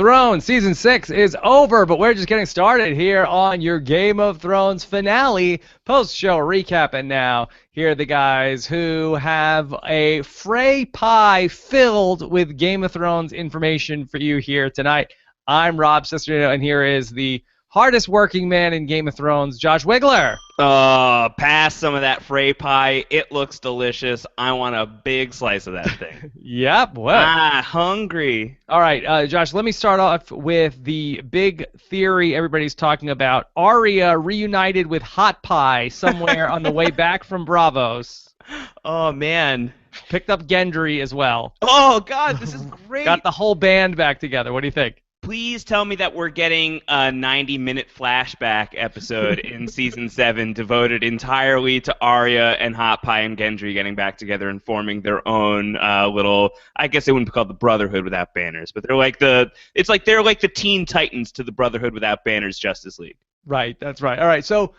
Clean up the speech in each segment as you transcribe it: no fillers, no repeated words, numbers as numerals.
Thrones Season 6 is over, but we're just getting started here on your Game of Thrones finale post-show recap. And now, here are the guys who have a Frey pie filled with Game of Thrones information for you here tonight. I'm Rob Cesternino, and here is the hardest working man in Game of Thrones, Josh Wigler. Pass some of that Frey pie. It looks delicious. I want a big slice of that thing. Yep. Well. Hungry. All right, Josh, let me start off with the big theory everybody's talking about. Arya reunited with Hot Pie somewhere on the way back from Bravos. Oh, man. Picked up Gendry as well. Oh, God, this is great. Got the whole band back together. What do you think? Please tell me that we're getting a 90-minute flashback episode in Season 7 devoted entirely to Arya and Hot Pie and Gendry getting back together and forming their own little, I guess they wouldn't be called the Brotherhood Without Banners, but they're like they're like the Teen Titans to the Brotherhood Without Banners Justice League. Right, that's right. All right, so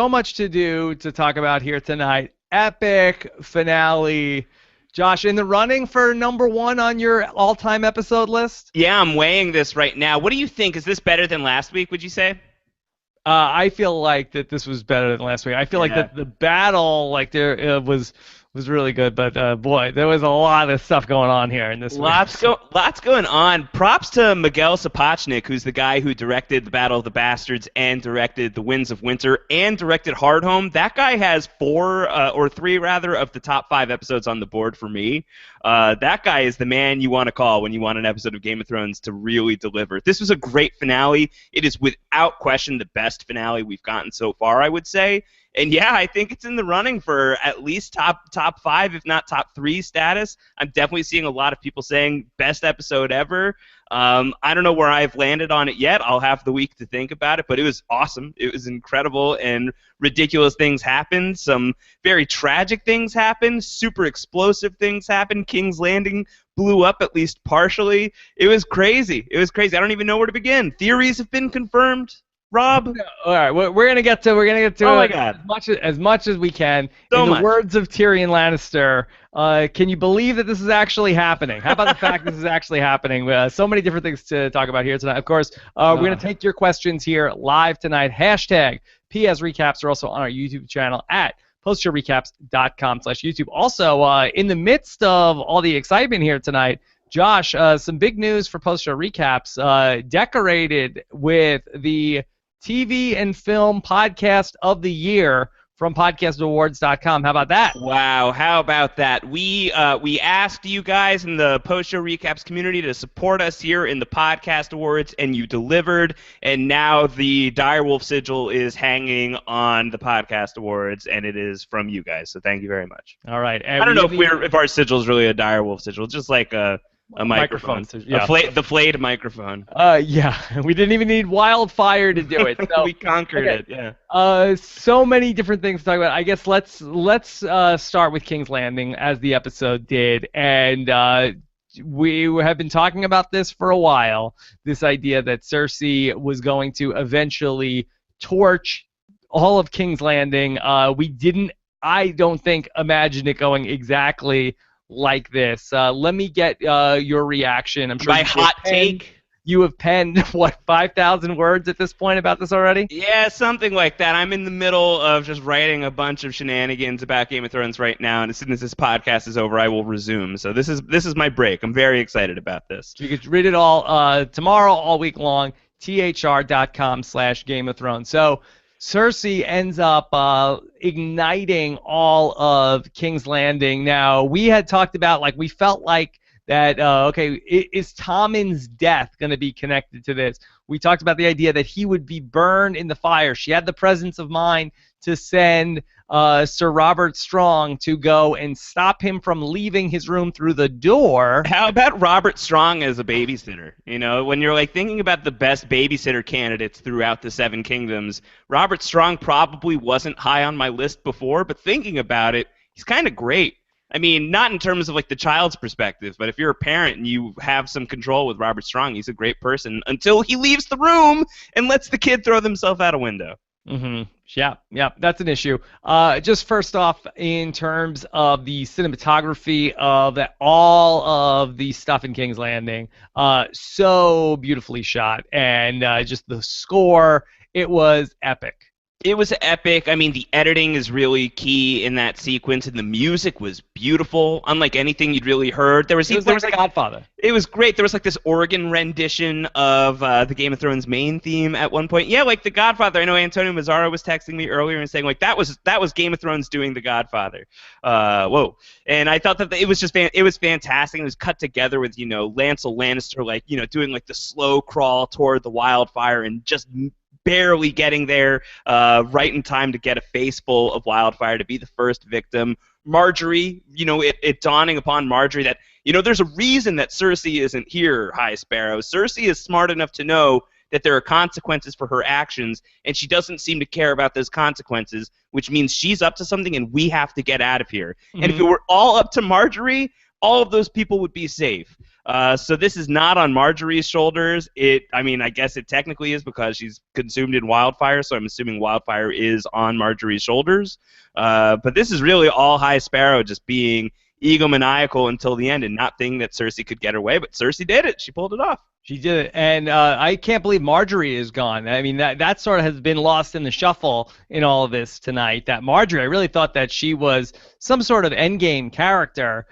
much to talk about here tonight. Epic finale. Josh, in the running for number one on your all-time episode list? Yeah, I'm weighing this right now. What do you think? Is this better than last week, would you say? I feel like that this was better than last week. I feel like that the battle, was really good, but boy, there was a lot of stuff going on here in this. Lots going on. Props to Miguel Sapochnik, who's the guy who directed the Battle of the Bastards and directed the Winds of Winter and directed Hardhome. That guy has three of the top 5 episodes on the board for me. That guy is the man you want to call when you want an episode of Game of Thrones to really deliver. This was a great finale. It is without question the best finale we've gotten so far, I would say. And yeah, I think it's in the running for at least top 5, if not top 3 status. I'm definitely seeing a lot of people saying best episode ever. I don't know where I've landed on it yet. I'll have the week to think about it, but it was awesome. It was incredible, and ridiculous things happened. Some very tragic things happened. Super explosive things happened. King's Landing blew up at least partially. It was crazy. I don't even know where to begin. Theories have been confirmed. Rob? All right, we're gonna get to oh my God. as much as we can. In the words of Tyrion Lannister, can you believe that this is actually happening? How about the fact this is actually happening? So many different things to talk about here tonight. Of course, we're gonna take your questions here live tonight. Hashtag PS Recaps are also on our YouTube channel at postshowrecaps.com/YouTube. Also, in the midst of all the excitement here tonight, Josh, some big news for post-show recaps. Decorated with the TV and Film Podcast of the Year from podcastawards.com. How about that? Wow, how about that? We asked you guys in the post-show recaps community to support us here in the Podcast Awards, and you delivered. And now the Direwolf sigil is hanging on the Podcast Awards, and it is from you guys. So thank you very much. All right. I don't know if our sigil is really a Direwolf sigil, just like a microphone. Yeah. The flayed microphone. Yeah. We didn't even need wildfire to do it. So, we conquered it, yeah. So many different things to talk about. I guess let's start with King's Landing, as the episode did. And we have been talking about this for a while, this idea that Cersei was going to eventually torch all of King's Landing. We didn't, I don't think, imagine it going exactly like this. Let me get your reaction. I'm sure my hot take. You have penned, 5,000 words at this point about this already? Yeah, something like that. I'm in the middle of just writing a bunch of shenanigans about Game of Thrones right now, and as soon as this podcast is over, I will resume. So this is my break. I'm very excited about this. You can read it all tomorrow, all week long, thr.com/Game of Thrones. So Cersei ends up igniting all of King's Landing. Now, we had talked about, we felt like that, is Tommen's death going to be connected to this? We talked about the idea that he would be burned in the fire. She had the presence of mind to send Sir Robert Strong to go and stop him from leaving his room through the door. How about Robert Strong as a babysitter? You know, when you're thinking about the best babysitter candidates throughout the Seven Kingdoms, Robert Strong probably wasn't high on my list before, but thinking about it, he's kind of great. I mean, not in terms of the child's perspective, but if you're a parent and you have some control with Robert Strong, he's a great person until he leaves the room and lets the kid throw themselves out a window. Mm-hmm. Yeah, that's an issue. Just first off, in terms of the cinematography of all of the stuff in King's Landing, so beautifully shot, and just the score, it was epic. It was epic. I mean, the editing is really key in that sequence, and the music was beautiful, unlike anything you'd really heard. It was There like was The like Godfather. it was great. There was like this organ rendition of the Game of Thrones main theme at one point. Yeah, like The Godfather. I know Antonio Mazzaro was texting me earlier and saying like that was Game of Thrones doing The Godfather. Whoa! And I thought that it was just it was fantastic. It was cut together with Lancel Lannister doing like the slow crawl toward the wildfire and just barely getting there right in time to get a face full of wildfire to be the first victim. Marjorie, it dawning upon Marjorie that, there's a reason that Cersei isn't here, High Sparrow. Cersei is smart enough to know that there are consequences for her actions, and she doesn't seem to care about those consequences, which means she's up to something and we have to get out of here. And if it were all up to Marjorie, all of those people would be safe. So this is not on Marjorie's shoulders. I guess it technically is because she's consumed in wildfire, so I'm assuming wildfire is on Marjorie's shoulders. But this is really all High Sparrow just being egomaniacal until the end and not thinking that Cersei could get her way, but Cersei did it. She pulled it off. She did it, and I can't believe Marjorie is gone. I mean, that sort of has been lost in the shuffle in all of this tonight. That Marjorie, I really thought that she was some sort of endgame character.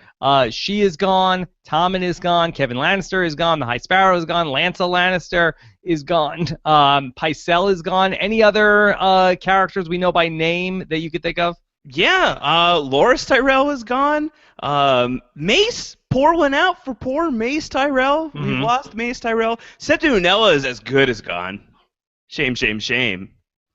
She is gone. Tommen is gone. Kevin Lannister is gone. The High Sparrow is gone. Lancel Lannister is gone. Pycelle is gone. Any other characters we know by name that you could think of? Yeah, Loras Tyrell is gone. Mace, pour one out for poor Mace Tyrell. We've lost Mace Tyrell. Septa Unella is as good as gone. Shame, shame, shame.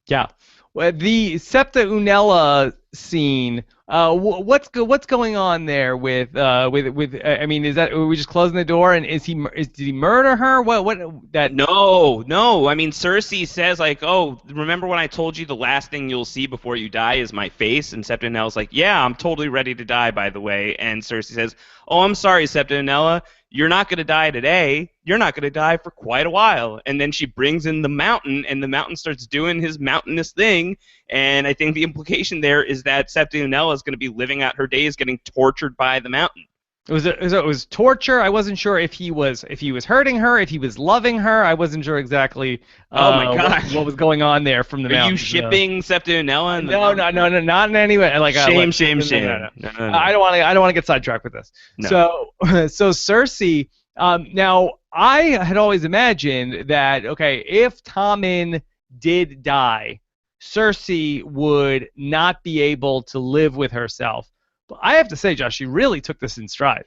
Yeah. Well, the Septa Unella scene. What's going on there with I mean, are we just closing the door and did he murder her? What that? No. I mean, Cersei says like, oh, remember when I told you the last thing you'll see before you die is my face? And Septa Unella's like, yeah, I'm totally ready to die, by the way. And Cersei says, oh, I'm sorry, Septa Unella. You're not going to die today. You're not going to die for quite a while. And then she brings in the mountain, and the mountain starts doing his mountainous thing. And I think the implication there is that Septa Unella is going to be living out her days getting tortured by the mountain. It was torture. I wasn't sure if he was hurting her, if he was loving her. I wasn't sure exactly. Oh my God, what was going on there from the mountain? Are you shipping Septa Unella? No, not in any way. Like shame. No. I don't want to get sidetracked with this. No. So Cersei. Now I had always imagined that if Tommen did die, Cersei would not be able to live with herself. But I have to say, Josh, she really took this in stride.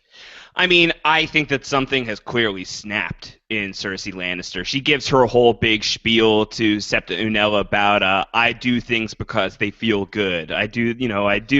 I mean, I think that something has clearly snapped in Cersei Lannister. She gives her whole big spiel to Septa Unella about I do things because they feel good. I do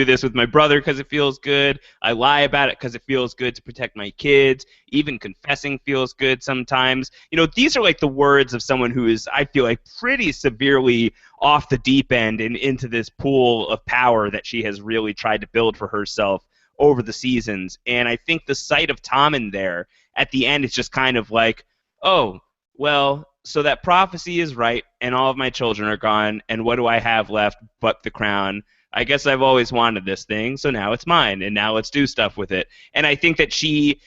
this with my brother because it feels good. I lie about it because it feels good to protect my kids. Even confessing feels good sometimes. These are like the words of someone who is, I feel like, pretty severely off the deep end and into this pool of power that she has really tried to build for herself over the seasons. And I think the sight of Tommen there at the end is just kind of like, oh, well, so that prophecy is right and all of my children are gone, and what do I have left but the crown? I guess I've always wanted this thing, so now it's mine, and now let's do stuff with it. And I think that she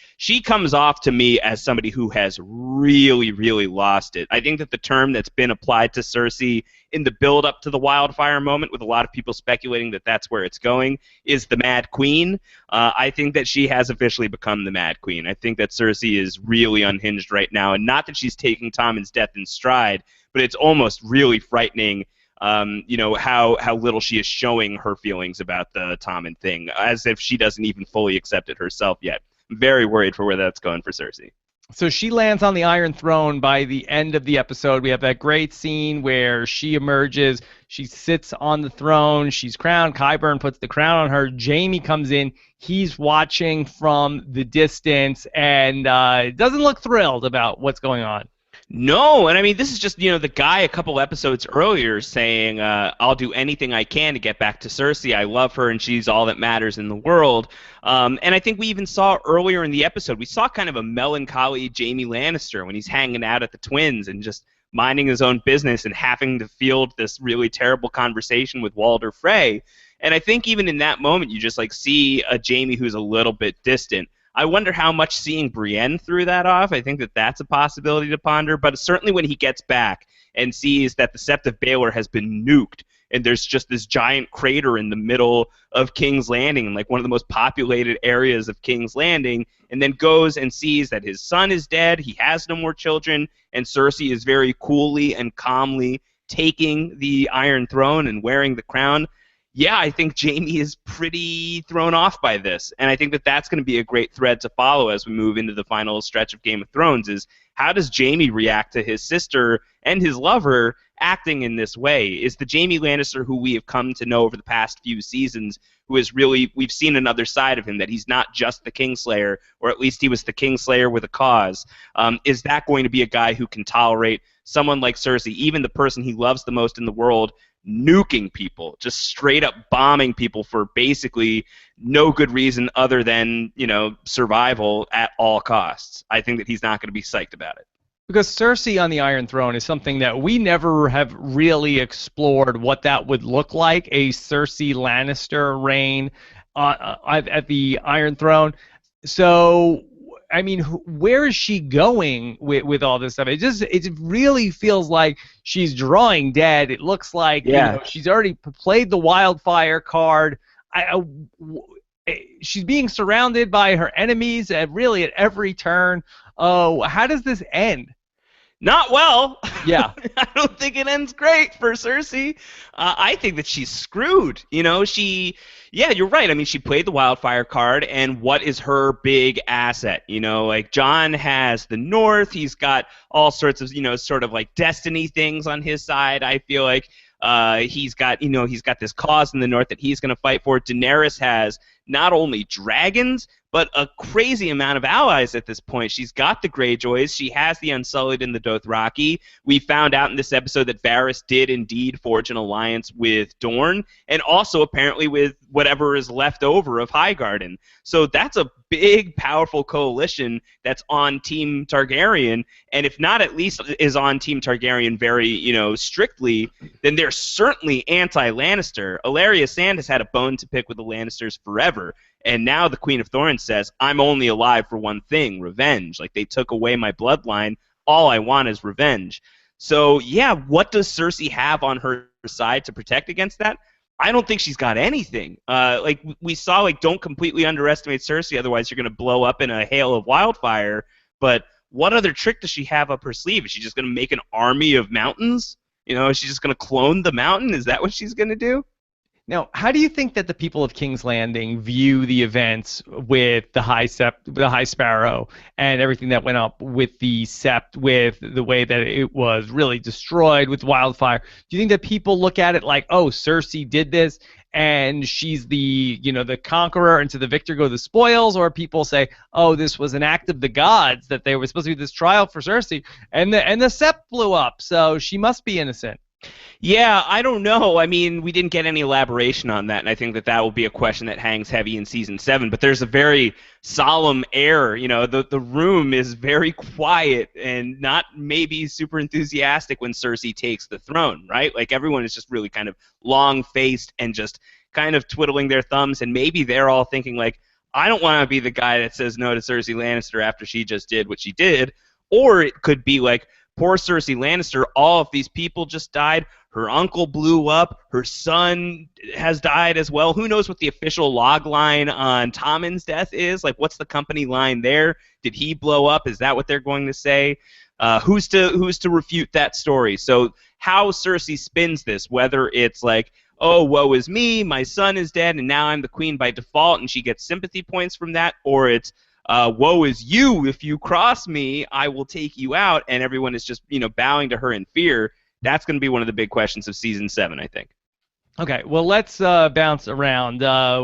comes off to me as somebody who has really, really lost it. I think that the term that's been applied to Cersei in the build-up to the wildfire moment, with a lot of people speculating that that's where it's going, is the Mad Queen. I think that she has officially become the Mad Queen. I think that Cersei is really unhinged right now, and not that she's taking Tommen's death in stride, but it's almost really frightening. How little she is showing her feelings about the Tommen thing, as if she doesn't even fully accept it herself yet. I'm very worried for where that's going for Cersei. So she lands on the Iron Throne by the end of the episode. We have that great scene where she emerges. She sits on the throne. She's crowned. Qyburn puts the crown on her. Jaime comes in. He's watching from the distance and doesn't look thrilled about what's going on. No, and I mean, this is just, the guy a couple episodes earlier saying, I'll do anything I can to get back to Cersei. I love her, and she's all that matters in the world. And I think we even saw earlier in the episode, we saw kind of a melancholy Jaime Lannister when he's hanging out at the Twins and just minding his own business and having to field this really terrible conversation with Walder Frey. And I think even in that moment, you just like see a Jaime who's a little bit distant. I wonder how much seeing Brienne threw that off. I think that that's a possibility to ponder. But certainly when he gets back and sees that the Sept of Baelor has been nuked, and there's just this giant crater in the middle of King's Landing, like one of the most populated areas of King's Landing, and then goes and sees that his son is dead, he has no more children, and Cersei is very coolly and calmly taking the Iron Throne and wearing the crown. Yeah, I think Jaime is pretty thrown off by this, and I think that that's going to be a great thread to follow as we move into the final stretch of Game of Thrones, is how does Jaime react to his sister and his lover acting in this way? Is the Jaime Lannister who we have come to know over the past few seasons, who is really, we've seen another side of him, that he's not just the Kingslayer, or at least he was the Kingslayer with a cause, is that going to be a guy who can tolerate someone like Cersei, even the person he loves the most in the world, nuking people, just straight up bombing people for basically no good reason other than, survival at all costs? I think that he's not going to be psyched about it. Because Cersei on the Iron Throne is something that we never have really explored what that would look like, a Cersei Lannister reign at the Iron Throne. So, I mean, where is she going with all this stuff? It really feels like she's drawing dead. It looks like she's already played the wildfire card. She's being surrounded by her enemies really at every turn. Oh, how does this end? Not well. Yeah. I don't think it ends great for Cersei. I think that she's screwed. You're right. I mean, she played the wildfire card, and what is her big asset? Like Jon has the North. He's got all sorts of, sort of like destiny things on his side. I feel like he's got this cause in the North that he's going to fight for. Daenerys has not only dragons, but a crazy amount of allies at this point. She's got the Greyjoys. She has the Unsullied and the Dothraki. We found out in this episode that Varys did indeed forge an alliance with Dorne, and also apparently with whatever is left over of Highgarden. So that's a big, powerful coalition that's on Team Targaryen, and if not at least is on Team Targaryen very, strictly, then they're certainly anti-Lannister. Ellaria Sand has had a bone to pick with the Lannisters forever. And now the Queen of Thorns says, I'm only alive for one thing, revenge. Like, they took away my bloodline. All I want is revenge. So, yeah, what does Cersei have on her side to protect against that? I don't think she's got anything. Like we saw, don't completely underestimate Cersei, otherwise you're going to blow up in a hail of wildfire. But what other trick does she have up her sleeve? Is she just going to make an army of mountains? Is she just going to clone the mountain? Is that what she's going to do? Now, how do you think that the people of King's Landing view the events with the High Sparrow, and everything that went up with the Sept, with the way that it was really destroyed with wildfire? Do you think that people look at it like, oh, Cersei did this, and she's the conqueror, and to the victor go the spoils? Or people say, oh, this was an act of the gods, that there was supposed to be this trial for Cersei, and the Sept blew up, so she must be innocent? Yeah, I don't know. I mean, we didn't get any elaboration on that, and I think that will be a question that hangs heavy in Season 7. But there's a very solemn air. The room is very quiet and not maybe super enthusiastic when Cersei takes the throne, right? Like, everyone is just really kind of long-faced and just kind of twiddling their thumbs, and maybe they're all thinking, like, I don't want to be the guy that says no to Cersei Lannister after she just did what she did. Or it could be like, poor Cersei Lannister, all of these people just died. Her uncle blew up. Her son has died as well. Who knows what the official log line on Tommen's death is? Like, what's the company line there? Did he blow up? Is that what they're going to say? Who's to refute that story? So how Cersei spins this, whether it's like, oh, woe is me, my son is dead, and now I'm the queen by default, and she gets sympathy points from that, or it's, woe is you, if you cross me, I will take you out, and everyone is just, bowing to her in fear. That's going to be one of the big questions of Season 7, I think. Okay, well, let's bounce around.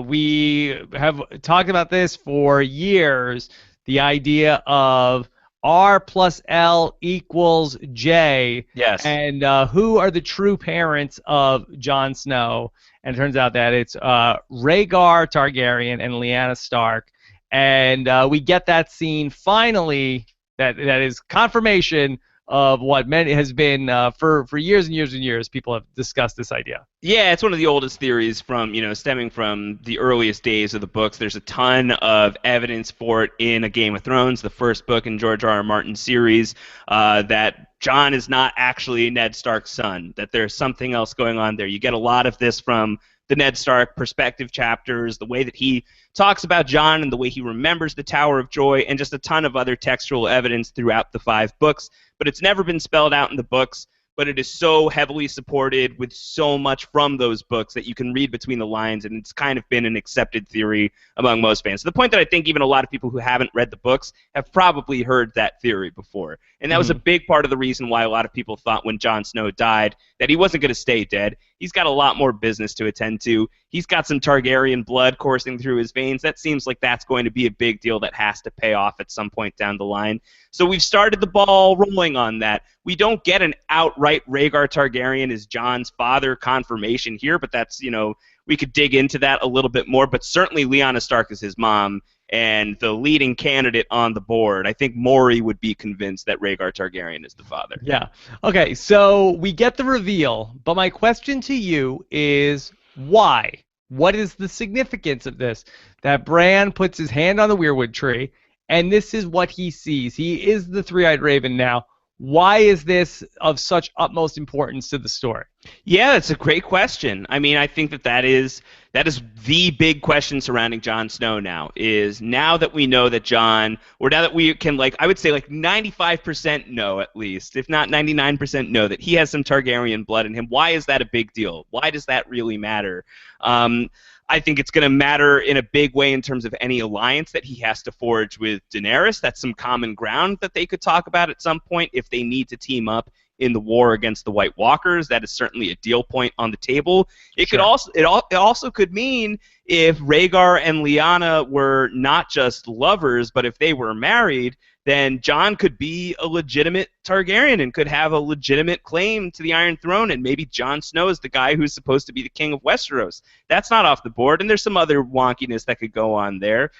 We have talked about this for years, the idea of R plus L equals J. Yes. And who are the true parents of Jon Snow? And it turns out that it's Rhaegar Targaryen and Lyanna Stark. And we get that scene finally, that is confirmation of what many has been for years and years and years. People have discussed this idea. Yeah, it's one of the oldest theories from, stemming from the earliest days of the books. There's a ton of evidence for it in A Game of Thrones, the first book in George R. R. Martin's series, that Jon is not actually Ned Stark's son, that there's something else going on there. You get a lot of this from the Ned Stark perspective chapters, the way that he talks about Jon and the way he remembers the Tower of Joy, and just a ton of other textual evidence throughout the 5 books. But it's never been spelled out in the books. But it is so heavily supported with so much from those books that you can read between the lines, and it's kind of been an accepted theory among most fans. To the point that I think even a lot of people who haven't read the books have probably heard that theory before. And that was a big part of the reason why a lot of people thought when Jon Snow died that he wasn't going to stay dead. He's got a lot more business to attend to. He's got some Targaryen blood coursing through his veins. That seems like that's going to be a big deal that has to pay off at some point down the line. So we've started the ball rolling on that. We don't get an outright Rhaegar Targaryen is Jon's father confirmation here, but that's, we could dig into that a little bit more. But certainly Lyanna Stark is his mom, and the leading candidate on the board. I think Maury would be convinced that Rhaegar Targaryen is the father. Yeah. Okay, so we get the reveal, but my question to you is why? What is the significance of this? That Bran puts his hand on the weirwood tree, and this is what he sees. He is the three-eyed raven now. Why is this of such utmost importance to the story? Yeah, that's a great question. I mean, I think that is the big question surrounding Jon Snow now, is now that we know that Jon, or now that we can, I would say 95% know at least, if not 99% know that he has some Targaryen blood in him. Why is that a big deal? Why does that really matter? I think it's going to matter in a big way in terms of any alliance that he has to forge with Daenerys. That's some common ground that they could talk about at some point if they need to team up in the war against the White Walkers. That is certainly a deal point on the table. It could also it also could mean if Rhaegar and Lyanna were not just lovers, but if they were married, then Jon could be a legitimate Targaryen and could have a legitimate claim to the Iron Throne, and maybe Jon Snow is the guy who's supposed to be the king of Westeros. That's not off the board, and there's some other wonkiness that could go on there.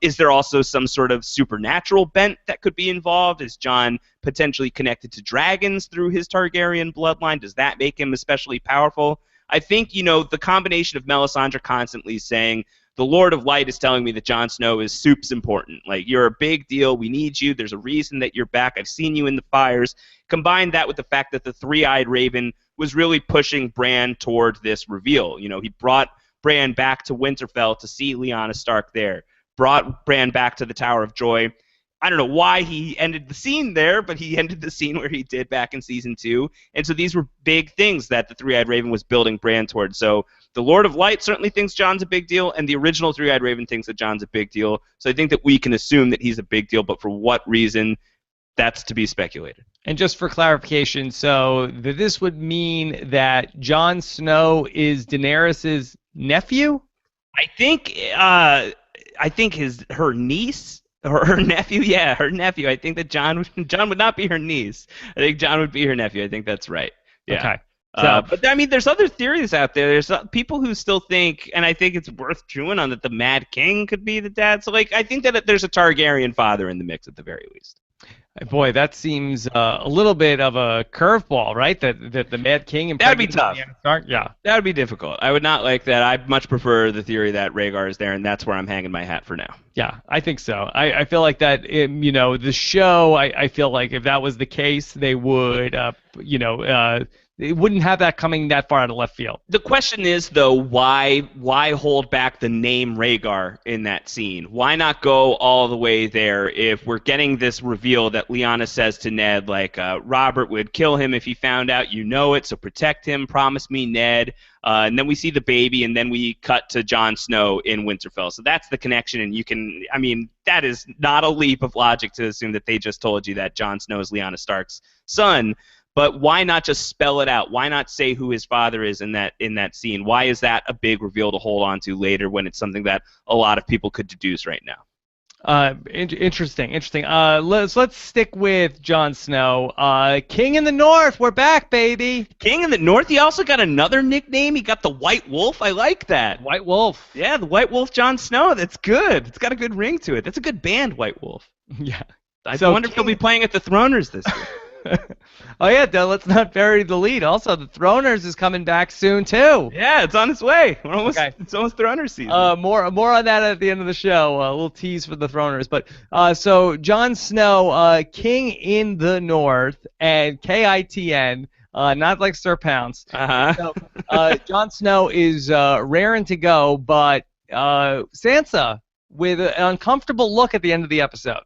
Is there also some sort of supernatural bent that could be involved? Is Jon potentially connected to dragons through his Targaryen bloodline? Does that make him especially powerful? I think, the combination of Melisandre constantly saying, the Lord of Light is telling me that Jon Snow is soup's important. You're a big deal. We need you. There's a reason that you're back. I've seen you in the fires. Combine that with the fact that the three-eyed raven was really pushing Bran toward this reveal. He brought Bran back to Winterfell to see Lyanna Stark there. Brought Bran back to the Tower of Joy. I don't know why he ended the scene there, but he ended the scene where he did back in Season 2. And so these were big things that the Three-Eyed Raven was building Bran towards. So the Lord of Light certainly thinks Jon's a big deal, and the original Three-Eyed Raven thinks that Jon's a big deal. So I think that we can assume that he's a big deal, but for what reason, that's to be speculated. And just for clarification, so this would mean that Jon Snow is Daenerys' nephew? I think her niece. Or her nephew, yeah, her nephew. I think that Jon would not be her niece. I think Jon would be her nephew. I think that's right. Yeah. Okay. But I mean, there's other theories out there. There's people who still think, and I think it's worth chewing on, that the Mad King could be the dad. So, I think that there's a Targaryen father in the mix at the very least. Boy, that seems a little bit of a curveball, right? That the Mad King that would be tough. Yeah, that would be difficult. I would not like that. I much prefer the theory that Rhaegar is there, and that's where I'm hanging my hat for now. Yeah, I think so. I feel like that. The show. I feel like if that was the case, they would, they wouldn't have that coming that far out of left field. The question is, though, why hold back the name Rhaegar in that scene? Why not go all the way there if we're getting this reveal that Lyanna says to Ned, Robert would kill him if he found out, it, so protect him, promise me, Ned. And then we see the baby, and then we cut to Jon Snow in Winterfell. So that's the connection, and that is not a leap of logic to assume that they just told you that Jon Snow is Lyanna Stark's son. But why not just spell it out? Why not say who his father is in that scene? Why is that a big reveal to hold on to later when it's something that a lot of people could deduce right now? Interesting. Let's stick with Jon Snow. King in the North, we're back, baby. King in the North. He also got another nickname. He got the White Wolf. I like that. White Wolf. Yeah, the White Wolf, Jon Snow. That's good. It's got a good ring to it. That's a good band, White Wolf. Yeah. I wonder if he'll be playing at the Throners this year. Oh yeah, let's not bury the lead. Also, the Throners is coming back soon too. Yeah, it's on its way. Okay. It's almost Throner season. More on that at the end of the show. A little tease for the Throners, but so Jon Snow, King in the North, and KITN, not like Sir Pounce. Uh-huh. So Jon Snow is raring to go, but Sansa with an uncomfortable look at the end of the episode.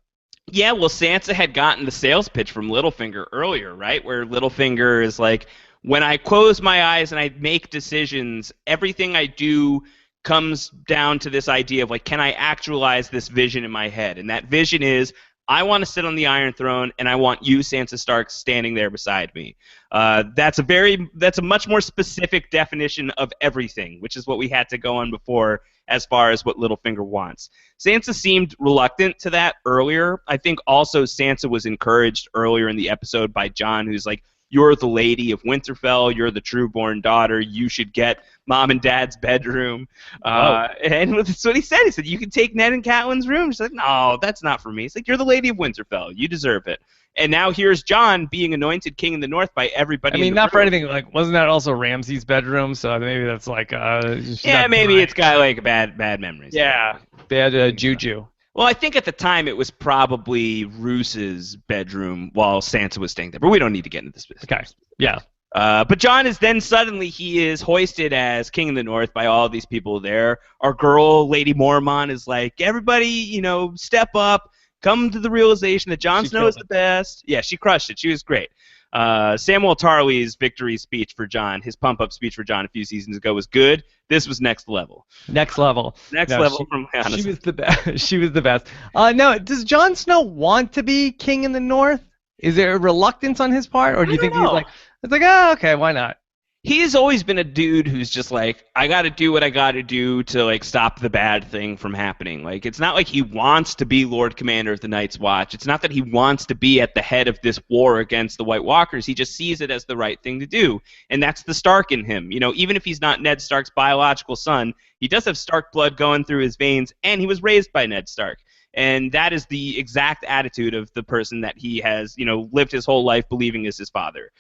Yeah, well, Sansa had gotten the sales pitch from Littlefinger earlier, right? Where Littlefinger is like, when I close my eyes and I make decisions, everything I do comes down to this idea of like, can I actualize this vision in my head? And that vision is, I want to sit on the Iron Throne, and I want you, Sansa Stark, standing there beside me. That's a much more specific definition of everything, which is what we had to go on before as far as what Littlefinger wants. Sansa seemed reluctant to that earlier. I think also Sansa was encouraged earlier in the episode by Jon, who's like, you're the lady of Winterfell, you're the true-born daughter, you should get mom and dad's bedroom. And that's what he said. He said, you can take Ned and Catelyn's room. She's like, no, that's not for me. He's like, you're the lady of Winterfell, you deserve it. And now here's Jon being anointed king in the North by everybody. I mean, not for anything. Like, wasn't that also Ramsay's bedroom? So maybe that's like. Yeah, maybe it's got like bad memories. Yeah, bad juju. Well, I think at the time it was probably Roos's bedroom while Sansa was staying there, but we don't need to get into this. Okay. Yeah. But Jon is then suddenly he is hoisted as king of the North by all these people there. Our girl, Lady Mormont, is like, everybody, step up. Come to the realization that Jon Snow is the best. Yeah, she crushed it. She was great. Samuel Tarley's victory speech for Jon, his pump-up speech for Jon a few seasons ago was good. This was next level. Next level. From honestly. She was the best. She was the best. No, does Jon Snow want to be king in the North? Is there a reluctance on his part, or do you think he's like, it's like, oh, okay, why not? He has always been a dude who's just like, I got to do what I got to do to like stop the bad thing from happening. Like, it's not like he wants to be Lord Commander of the Night's Watch. It's not that he wants to be at the head of this war against the White Walkers. He just sees it as the right thing to do, and that's the Stark in him. Even if he's not Ned Stark's biological son, he does have Stark blood going through his veins, and he was raised by Ned Stark. And that is the exact attitude of the person that he has, lived his whole life believing is his father.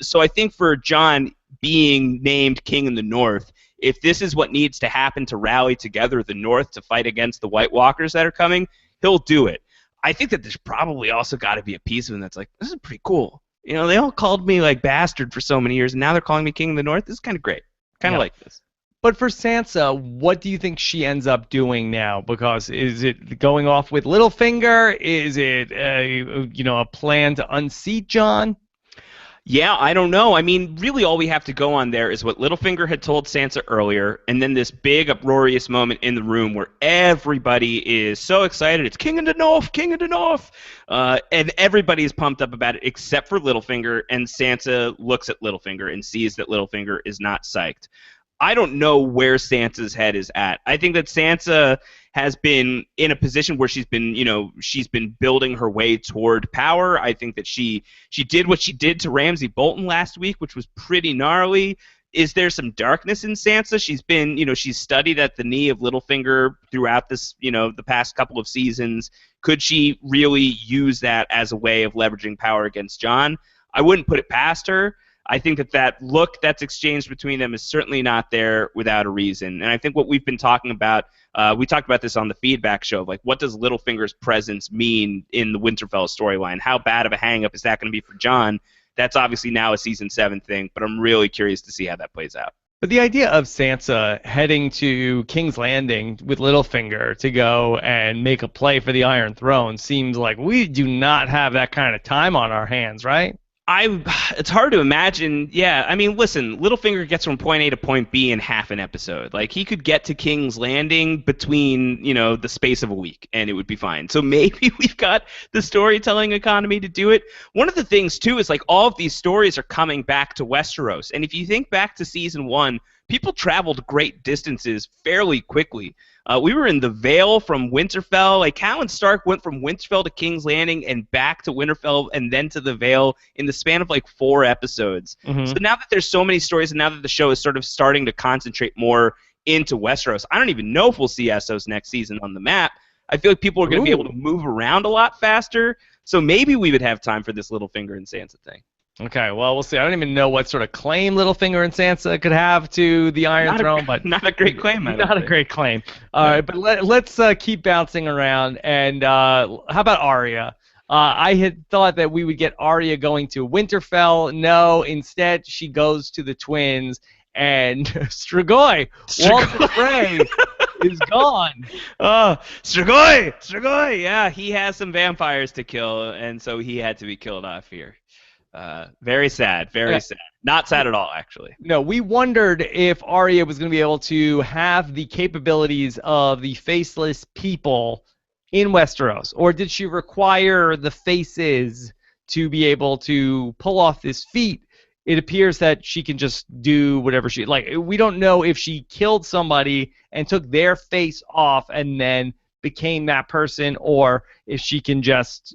So I think for Jon being named king in the North, if this is what needs to happen to rally together the North to fight against the White Walkers that are coming, he'll do it. I think that there's probably also got to be a piece of him that's like, this is pretty cool. They all called me like bastard for so many years, and now they're calling me king of the North. This is kind of great. Kind of like this. But for Sansa, what do you think she ends up doing now? Because is it going off with Littlefinger? Is it a plan to unseat Jon? Yeah, I don't know. I mean, really all we have to go on there is what Littlefinger had told Sansa earlier, and then this big uproarious moment in the room where everybody is so excited. It's King of the North, King of the North! And everybody is pumped up about it except for Littlefinger, and Sansa looks at Littlefinger and sees that Littlefinger is not psyched. I don't know where Sansa's head is at. I think that Sansa has been in a position where she's been building her way toward power. I think that she did what she did to Ramsay Bolton last week, which was pretty gnarly. Is there some darkness in Sansa? She's studied at the knee of Littlefinger throughout this, the past couple of seasons. Could she really use that as a way of leveraging power against Jon? I wouldn't put it past her. I think that look that's exchanged between them is certainly not there without a reason. And I think what we've been talking about, we talked about this on the feedback show, like what does Littlefinger's presence mean in the Winterfell storyline? How bad of a hang-up is that going to be for Jon? That's obviously now a Season 7 thing, but I'm really curious to see how that plays out. But the idea of Sansa heading to King's Landing with Littlefinger to go and make a play for the Iron Throne seems like we do not have that kind of time on our hands, right? It's hard to imagine. Yeah, I mean, listen, Littlefinger gets from point A to point B in half an episode. Like, he could get to King's Landing between, the space of a week, and it would be fine. So maybe we've got the storytelling economy to do it. One of the things, too, is, like, all of these stories are coming back to Westeros. And if you think back to Season 1, people traveled great distances fairly quickly. We were in the Vale from Winterfell. Like, Catelyn Stark went from Winterfell to King's Landing and back to Winterfell and then to the Vale in the span of like 4 episodes. Mm-hmm. So now that there's so many stories and now that the show is sort of starting to concentrate more into Westeros, I don't even know if we'll see Essos next season on the map. I feel like people are going to be able to move around a lot faster. So maybe we would have time for this Littlefinger and Sansa thing. Okay, well, we'll see. I don't even know what sort of claim Littlefinger and Sansa could have to the Iron Throne, but not a great claim. I don't not a think. great claim. All right, but let's keep bouncing around. And how about Arya? I had thought that we would get Arya going to Winterfell. No, instead she goes to the twins, and Strigoi, Walter Frey, is gone. Oh, Strigoi! Yeah, he has some vampires to kill, and so he had to be killed off here. Very sad, very sad. Not sad at all, actually. No, we wondered if Arya was going to be able to have the capabilities of the faceless people in Westeros, or did she require the faces to be able to pull off this feat? It appears that she can just do whatever she like. We don't know if she killed somebody and took their face off and then became that person, or if she can just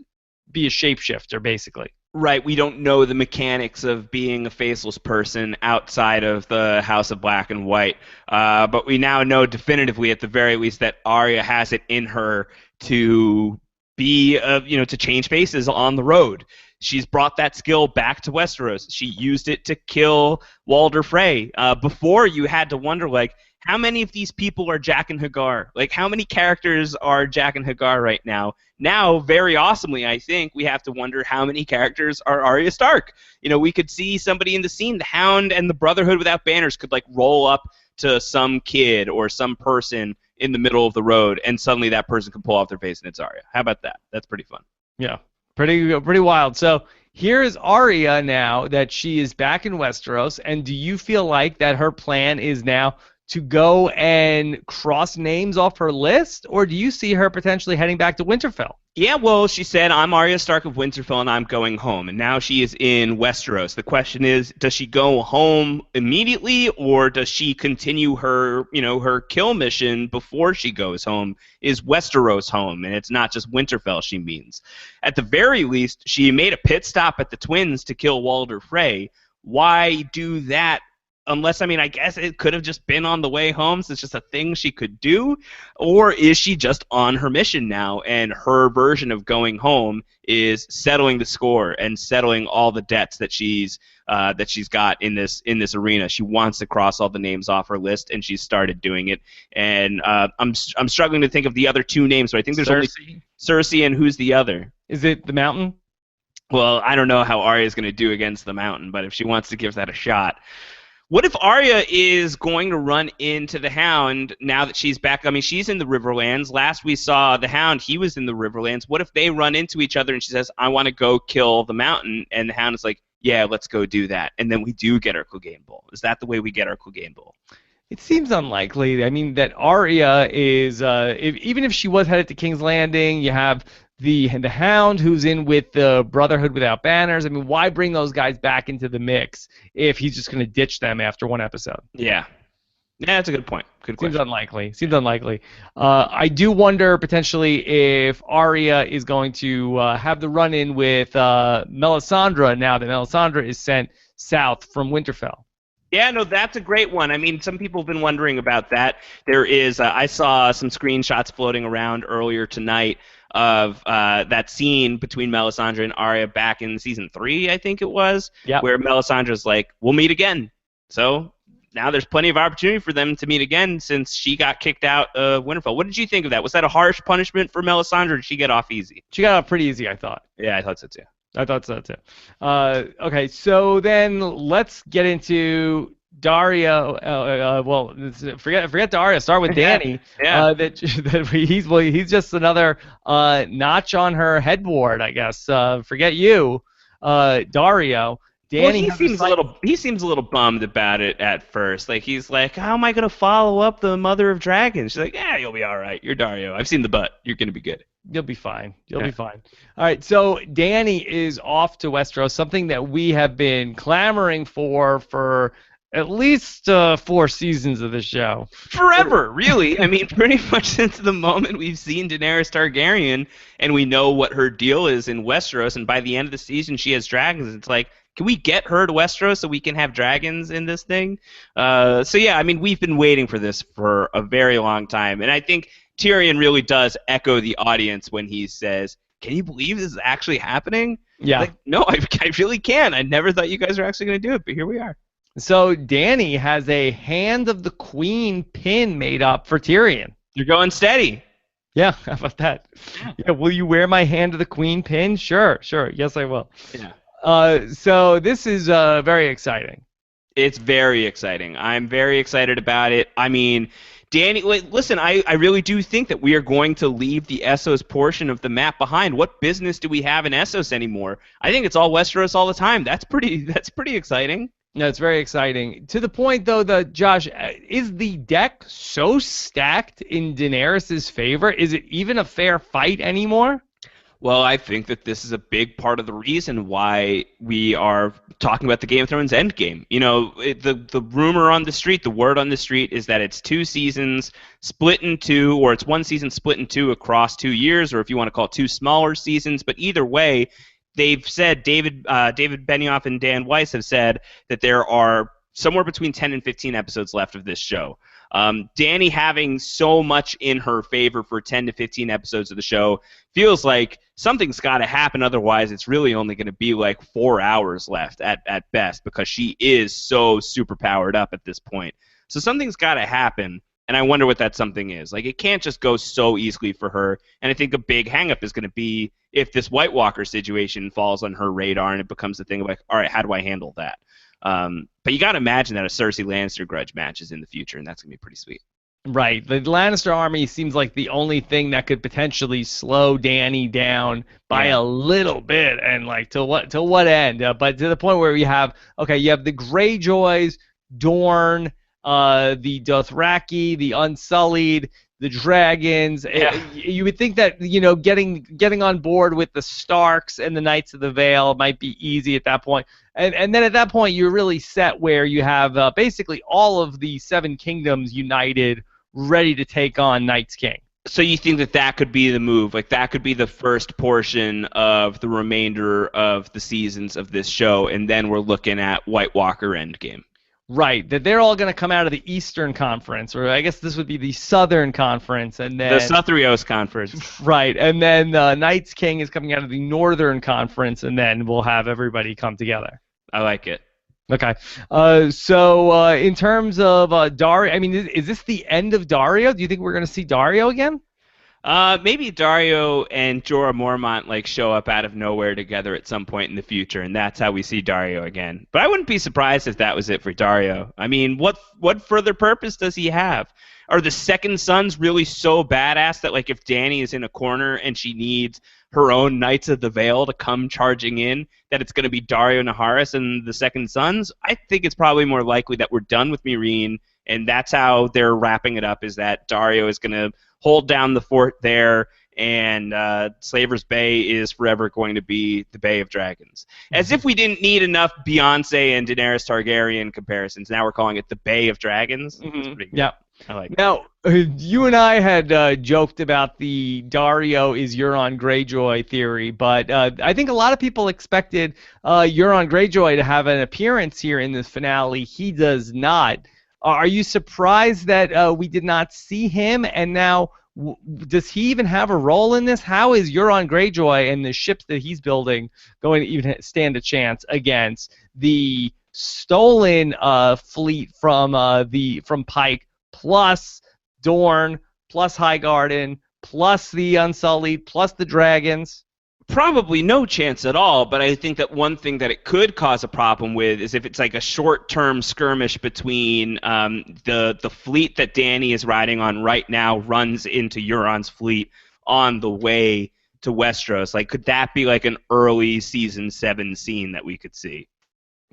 be a shapeshifter, basically. Right, we don't know the mechanics of being a faceless person outside of the House of Black and White, but we now know definitively, at the very least, that Arya has it in her to be, to change faces on the road. She's brought that skill back to Westeros. She used it to kill Walder Frey. Before, you had to wonder, like, how many of these people are Jack and Hagar? Like, how many characters are Jack and Hagar right now? Now, very awesomely, I think, we have to wonder how many characters are Arya Stark. We could see somebody in the scene, the Hound and the Brotherhood Without Banners could, like, roll up to some kid or some person in the middle of the road, and suddenly that person can pull off their face and it's Arya. How about that? That's pretty fun. Yeah, pretty wild. So here is Arya now that she is back in Westeros, and do you feel like that her plan is now to go and cross names off her list, or do you see her potentially heading back to Winterfell? Yeah, well, she said, I'm Arya Stark of Winterfell and I'm going home. And now she is in Westeros. The question is, does she go home immediately, or does she continue her, her kill mission before she goes home? Is Westeros home? And it's not just Winterfell she means. At the very least, she made a pit stop at the twins to kill Walder Frey. Why do that? Unless, I guess it could have just been on the way home, so it's just a thing she could do. Or is she just on her mission now, and her version of going home is settling the score and settling all the debts that she's got in this arena? She wants to cross all the names off her list, and she's started doing it. And I'm struggling to think of the other two names, but I think there's only Cersei, and who's the other? Is it the Mountain? Well, I don't know how Arya's going to do against the Mountain, but if she wants to give that a shot. What if Arya is going to run into the Hound now that she's back? She's in the Riverlands. Last we saw the Hound, he was in the Riverlands. What if they run into each other and she says, I want to go kill the Mountain, and the Hound is like, yeah, let's go do that. And then we do get our Clegane Bowl. Is that the way we get our Clegane Bowl? It seems unlikely. That Arya is, even if she was headed to King's Landing, you have the Hound who's in with the Brotherhood Without Banners. Why bring those guys back into the mix if he's just going to ditch them after one episode? Yeah, that's a good point. Good question. Seems unlikely. I do wonder potentially if Arya is going to have the run-in with Melisandre now that Melisandre is sent south from Winterfell. Yeah, no, that's a great one. Some people have been wondering about that. There is, I saw some screenshots floating around earlier tonight of that scene between Melisandre and Arya back in season 3, I think it was, where Melisandre's like, we'll meet again. So now there's plenty of opportunity for them to meet again since she got kicked out of Winterfell. What did you think of that? Was that a harsh punishment for Melisandre, or did she get off easy? She got off pretty easy, I thought. Yeah, I thought so too. I thought so too. Okay, so then let's get into Daria. Forget Daria. Start with Dany. Yeah. He's just another notch on her headboard, I guess. Forget you, Dario. Dany. Well, he seems a little bummed about it at first. Like, he's like, how am I gonna follow up the Mother of Dragons? She's like, yeah, you'll be all right. You're Dario. I've seen the butt. You're gonna be good. You'll be fine. You'll be fine. All right, so Dany is off to Westeros, something that we have been clamoring for at least 4 seasons of the show. Forever, really. Pretty much since the moment we've seen Daenerys Targaryen and we know what her deal is in Westeros, and by the end of the season she has dragons. It's like, can we get her to Westeros so we can have dragons in this thing? We've been waiting for this for a very long time, and I think Tyrion really does echo the audience when he says, can you believe this is actually happening? Yeah. Like, no, I really can. I never thought you guys were actually going to do it, but here we are. So Dany has a Hand of the Queen pin made up for Tyrion. You're going steady. Yeah, how about that? Yeah, will you wear my Hand of the Queen pin? Sure. Yes, I will. Yeah. So this is very exciting. It's very exciting. I'm very excited about it. I mean, Dany, listen, I really do think that we are going to leave the Essos portion of the map behind. What business do we have in Essos anymore? I think it's all Westeros all the time. That's pretty exciting. No, it's very exciting. To the point, though, that Josh, is the deck so stacked in Daenerys' favor? Is it even a fair fight anymore? Well, I think that this is a big part of the reason why we are talking about the Game of Thrones endgame. You know, the rumor on the street, the word on the street is that it's 2 seasons split in 2, or it's 1 season split in 2 across 2 years, or if you want to call it 2 smaller seasons. But either way, they've said, David Benioff and Dan Weiss have said that there are somewhere between 10 and 15 episodes left of this show. Dany having so much in her favor for 10 to 15 episodes of the show feels like something's got to happen. Otherwise, it's really only going to be like 4 hours left at best, because she is so super powered up at this point. So something's got to happen, and I wonder what that something is. Like, it can't just go so easily for her, and I think a big hang-up is going to be if this White Walker situation falls on her radar and it becomes a thing of like, all right, how do I handle that? But you got to imagine that a Cersei Lannister grudge match is in the future, and that's going to be pretty sweet. Right. The Lannister army seems like the only thing that could potentially slow Dany down by a little bit, and like to what end? But to the point where you have the Greyjoys, Dorne, the Dothraki, the Unsullied, the Dragons. You would think that getting on board with the Starks and the Knights of the Vale might be easy at that point. And then at that point, you're really set where you have basically all of the 7 kingdoms united, ready to take on Night's King. So you think that could be the move? Like, that could be the first portion of the remainder of the seasons of this show, and then we're looking at White Walker Endgame. Right, that they're all going to come out of the Eastern Conference, or I guess this would be the Southern Conference, and then the Southrios Conference. Right, and then Night's King is coming out of the Northern Conference, and then we'll have everybody come together. I like it. Okay, so in terms of Daario, I mean, is this the end of Daario? Do you think we're going to see Daario again? Maybe Daario and Jorah Mormont show up out of nowhere together at some point in the future, and that's how we see Daario again. But I wouldn't be surprised if that was it for Daario. I mean, what further purpose does he have? Are the Second Sons really so badass that if Dany is in a corner and she needs her own Knights of the Vale to come charging in, that it's going to be Daario Naharis and the Second Sons? I think it's probably more likely that we're done with Meereen, and that's how they're wrapping it up, is that Daario is going to hold down the fort there, and Slaver's Bay is forever going to be the Bay of Dragons. As if we didn't need enough Beyonce and Daenerys Targaryen comparisons. Now we're calling it the Bay of Dragons. Mm-hmm. Yeah. I like now, you and I had joked about the Daario is Euron Greyjoy theory, but I think a lot of people expected Euron Greyjoy to have an appearance here in this finale. He does not. Are you surprised that we did not see him? And now, does he even have a role in this? How is Euron Greyjoy and the ships that he's building going to even stand a chance against the stolen fleet from Pike, plus Dorne, plus Highgarden, plus the Unsullied, plus the Dragons? Probably no chance at all, but I think that one thing that it could cause a problem with is if it's a short-term skirmish between the fleet that Dany is riding on right now runs into Euron's fleet on the way to Westeros. Could that be an early season 7 scene that we could see?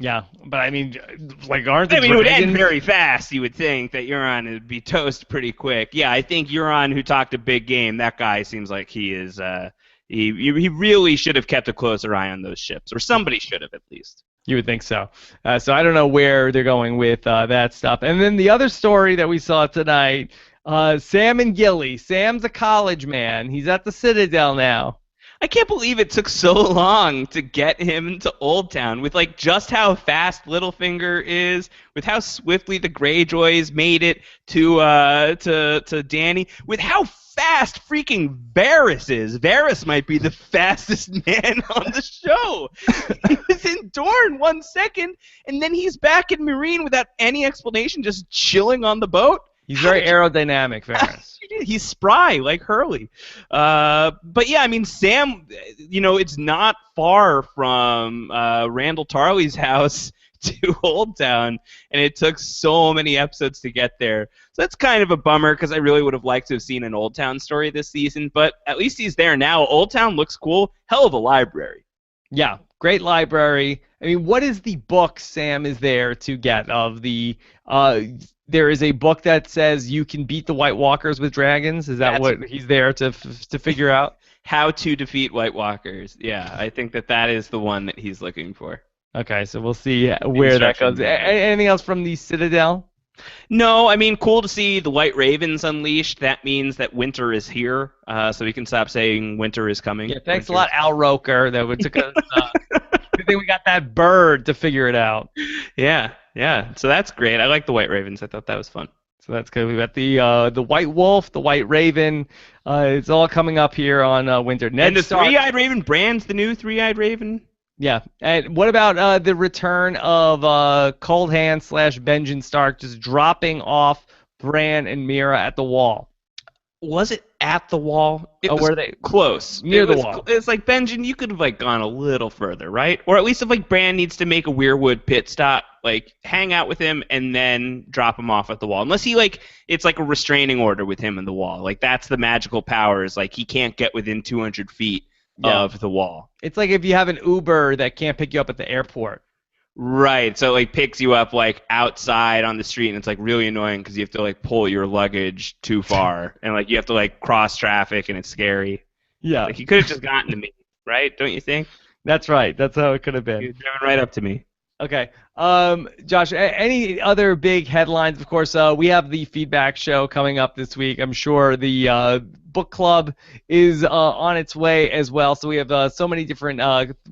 Yeah, but I mean, aren't the it Dragons... would end very fast, you would think, that Euron would be toast pretty quick. Yeah, I think Euron, who talked a big game, that guy seems like he is... He really should have kept a closer eye on those ships, or somebody should have at least. You would think so. So I don't know where they're going with that stuff. And then the other story that we saw tonight, Sam and Gilly. Sam's a college man. He's at the Citadel now. I can't believe it took so long to get him to Old Town, with just how fast Littlefinger is, with how swiftly the Greyjoys made it to Dany, with how fast freaking Varys is. Varys might be the fastest man on the show. He was in Dorne 1 second, and then he's back in Meereen without any explanation, just chilling on the boat. He's very aerodynamic, Varys. He's spry like Hurley. But yeah, I mean, Sam, it's not far from Randall Tarley's house to Old Town, and it took so many episodes to get there. So that's kind of a bummer because I really would have liked to have seen an Old Town story this season, but at least he's there now. Old Town looks cool. Hell of a library. Yeah, great library. I mean, what is the book Sam is there to get of the there is a book that says you can beat the White Walkers with dragons. Is that what he's there to figure out? How to defeat White Walkers. Yeah, I think that is the one that he's looking for. Okay, so we'll see where that goes. Anything else from the Citadel? No, I mean, cool to see the White Ravens unleashed. That means that winter is here, so we can stop saying winter is coming. Yeah, thanks a lot, Al Roker. That took us. Good thing we got that bird to figure it out. Yeah. So that's great. I like the White Ravens. I thought that was fun. So that's good. We got the White Wolf, the White Raven. It's all coming up here on winter. And the Three-Eyed Raven. Brand's the new Three-Eyed Raven. Yeah, and what about the return of Cold Hand / Benjen Stark just dropping off Bran and Mira at the wall? Was it at the wall? It was were they close? Near the wall. It's like, Benjen, you could have gone a little further, right? Or at least if Bran needs to make a Weirwood pit stop, hang out with him and then drop him off at the wall. Unless he it's like a restraining order with him and the wall. That's the magical powers. He can't get within 200 feet. Yeah. Of the wall. It's like if you have an Uber that can't pick you up at the airport. Right. So it picks you up outside on the street, and it's really annoying because you have to pull your luggage too far, and you have to cross traffic, and it's scary. Yeah. He could have just gotten to me, right? Don't you think? That's right. That's how it could have been. He was driven right up to me. Okay. Josh, any other big headlines? Of course, we have the feedback show coming up this week. I'm sure the book club is on its way as well. So we have so many different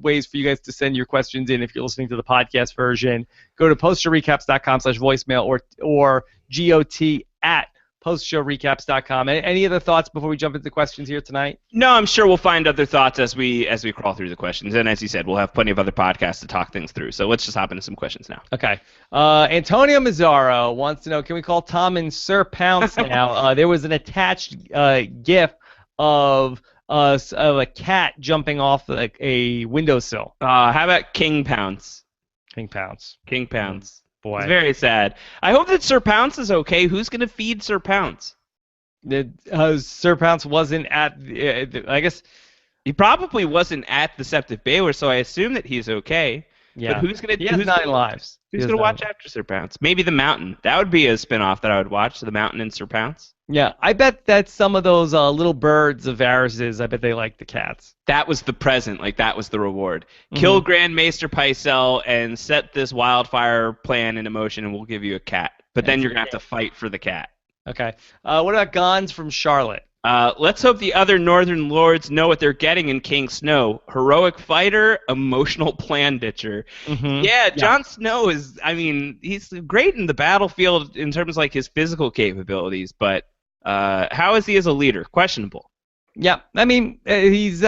ways for you guys to send your questions in if you're listening to the podcast version. Go to postshowrecaps.com/voicemail or GOT@postshowrecaps.com. Any other thoughts before we jump into questions here tonight? No, I'm sure we'll find other thoughts as we crawl through the questions. And as you said, we'll have plenty of other podcasts to talk things through. So let's just hop into some questions now. Okay. Antonio Mazzaro wants to know, can we call Tommen Sir Pounce now? There was an attached GIF of a cat jumping off a windowsill. How about King Pounce? King Pounce. Boy. It's very sad. I hope that Sir Pounce is okay. Who's going to feed Sir Pounce? Sir Pounce wasn't at I guess he probably wasn't at the Septic Baylor, so I assume that he's okay. Yeah. But who's going to? He has 9 lives. Who's going to watch after Sir Pounce? Maybe the Mountain. That would be a spinoff that I would watch. The Mountain and Sir Pounce. Yeah, I bet that some of those little birds of Varys's, I bet they like the cats. That was the present, that was the reward. Mm-hmm. Kill Grand Maester Pycelle and set this wildfire plan into motion, and we'll give you a cat. But then you're going to have to fight for the cat. Okay. What about Gons from Charlotte? Let's hope the other Northern Lords know what they're getting in King Snow. Heroic fighter, emotional plan ditcher. Mm-hmm. Yeah, Jon Snow is, he's great in the battlefield in terms of his physical capabilities, but how is he as a leader? Questionable. Yeah, he's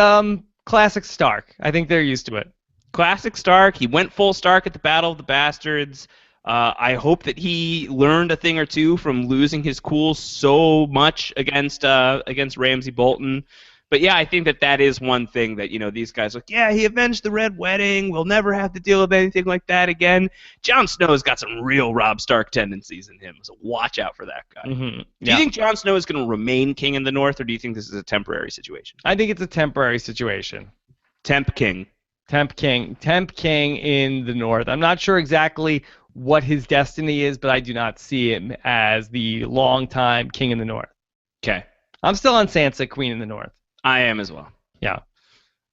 classic Stark. I think they're used to it. Classic Stark. He went full Stark at the Battle of the Bastards. I hope that he learned a thing or two from losing his cool so much against Ramsay Bolton. But yeah, I think that is one thing that, these guys are he avenged the Red Wedding. We'll never have to deal with anything like that again. Jon Snow's got some real Robb Stark tendencies in him, so watch out for that guy. Mm-hmm. Do you think Jon Snow is going to remain king in the North, or do you think this is a temporary situation? I think it's a temporary situation. Temp king in the North. I'm not sure exactly what his destiny is, but I do not see him as the long-time king in the North. Okay. I'm still on Sansa, queen in the North. I am as well. Yeah.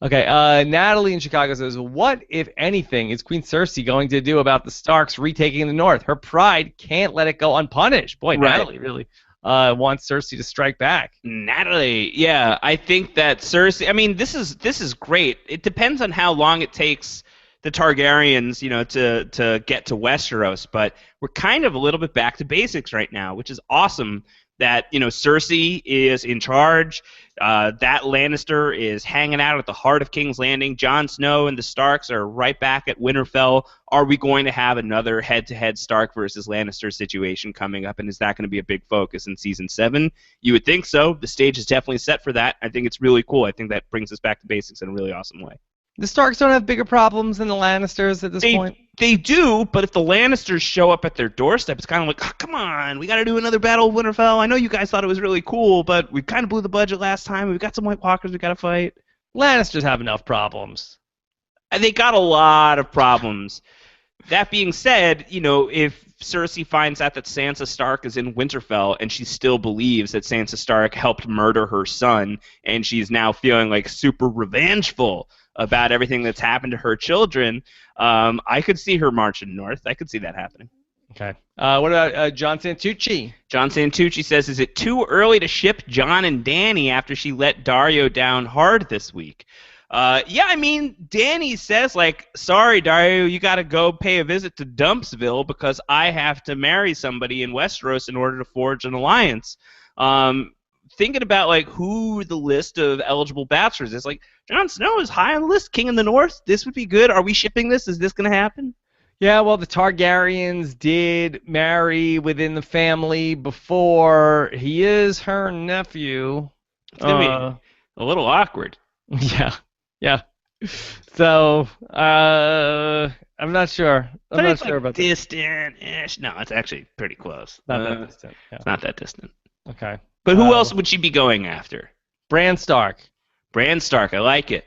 Okay, Natalie in Chicago says, what, if anything, is Queen Cersei going to do about the Starks retaking the North? Her pride can't let it go unpunished. Boy, right. Natalie really wants Cersei to strike back. Natalie, yeah, I think that Cersei, this is great. It depends on how long it takes the Targaryens, to get to Westeros, but we're kind of a little bit back to basics right now, which is awesome. that, Cersei is in charge. That Lannister is hanging out at the heart of King's Landing. Jon Snow and the Starks are right back at Winterfell. Are we going to have another head-to-head Stark versus Lannister situation coming up, and is that going to be a big focus in Season 7? You would think so. The stage is definitely set for that. I think it's really cool. I think that brings us back to basics in a really awesome way. The Starks don't have bigger problems than the Lannisters at this point? They do, but if the Lannisters show up at their doorstep, it's kind of like, oh, come on, we got to do another Battle of Winterfell. I know you guys thought it was really cool, but we kind of blew the budget last time. We've got some White Walkers we got to fight. Lannisters have enough problems. They got a lot of problems. That being said, if Cersei finds out that Sansa Stark is in Winterfell and she still believes that Sansa Stark helped murder her son and she's now feeling like super revengeful about everything that's happened to her children, I could see her marching north. I could see that happening. Okay. What about John Santucci? John Santucci says, is it too early to ship Jon and Dany after she let Dario down hard this week? Yeah, I mean, Dany says, sorry, Dario, you got to go pay a visit to Dumpsville because I have to marry somebody in Westeros in order to forge an alliance. Thinking about, who the list of eligible bachelors is, Jon Snow is high on the list, King in the North. This would be good. Are we shipping this? Is this going to happen? Yeah, well, the Targaryens did marry within the family before. He is her nephew. It's going to be a little awkward. Yeah. So, I'm not sure. I'm not sure about that. Distant-ish. No, it's actually pretty close. Not that distant. Yeah. It's not that distant. Okay. But who else would she be going after? Bran Stark. Bran Stark. I like it.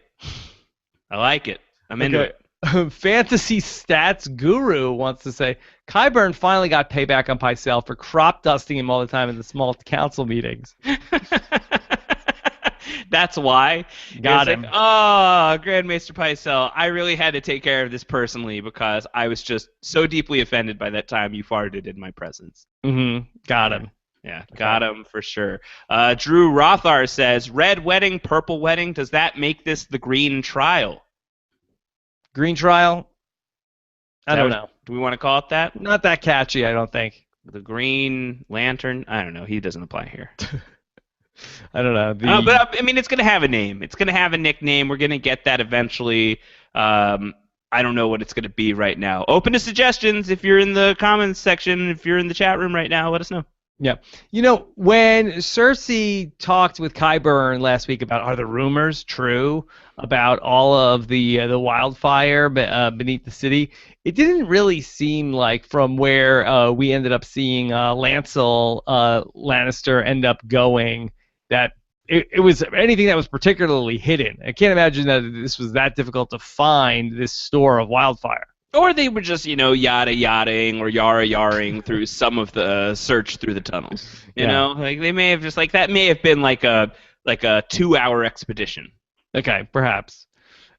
I'm into it. Fantasy Stats Guru wants to say, Qyburn finally got payback on Pycelle for crop dusting him all the time in the small council meetings. That's why. Got him. Grandmaster Pycelle, I really had to take care of this personally because I was just so deeply offended by that time you farted in my presence. Mm-hmm. Got him. Yeah, got him for sure. Drew Rothar says, red wedding, purple wedding, does that make this the green trial? Green trial? I don't know. Do we want to call it that? Not that catchy, I don't think. The Green Lantern? I don't know. He doesn't apply here. I don't know. But I mean, it's going to have a name. It's going to have a nickname. We're going to get that eventually. I don't know what it's going to be right now. Open to suggestions. If you're in the comments section, if you're in the chat room right now, let us know. Yeah. When Cersei talked with Qyburn last week about are the rumors true about all of the wildfire beneath the city, it didn't really seem like from where we ended up seeing Lancel Lannister end up going that it was anything that was particularly hidden. I can't imagine that this was that difficult to find this store of wildfire. Or they were just, yada-yadaing or yara-yaring through some of the search through the tunnels. You know? They may have just, that may have been like a 2-hour expedition. Okay, perhaps.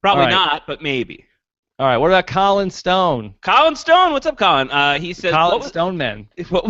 Probably not, but maybe. All right, what about Colin Stone? Colin Stone, what's up, Colin? He says, Stone Man. What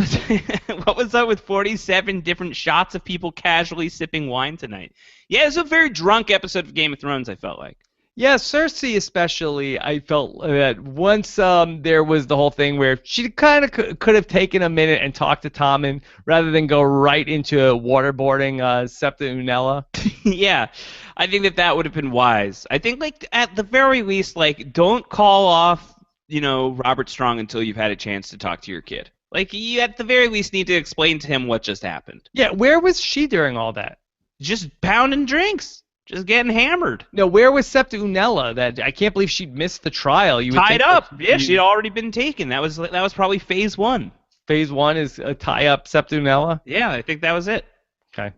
was up with 47 different shots of people casually sipping wine tonight? Yeah, it's a very drunk episode of Game of Thrones, I felt like. Yeah, Cersei especially, I felt that once there was the whole thing where she kind of could have taken a minute and talked to Tommen rather than go right into waterboarding Septa Unella. Yeah, I think that would have been wise. I think, at the very least, don't call off, Robert Strong until you've had a chance to talk to your kid. You at the very least need to explain to him what just happened. Yeah, where was she during all that? Just pounding drinks. Just getting hammered. No, where was Septa Unella? That I can't believe she'd missed the trial. Tied up. Yeah, she'd already been taken. That was probably phase 1. Phase 1 is a tie up Septa Unella? Yeah, I think that was it. Okay.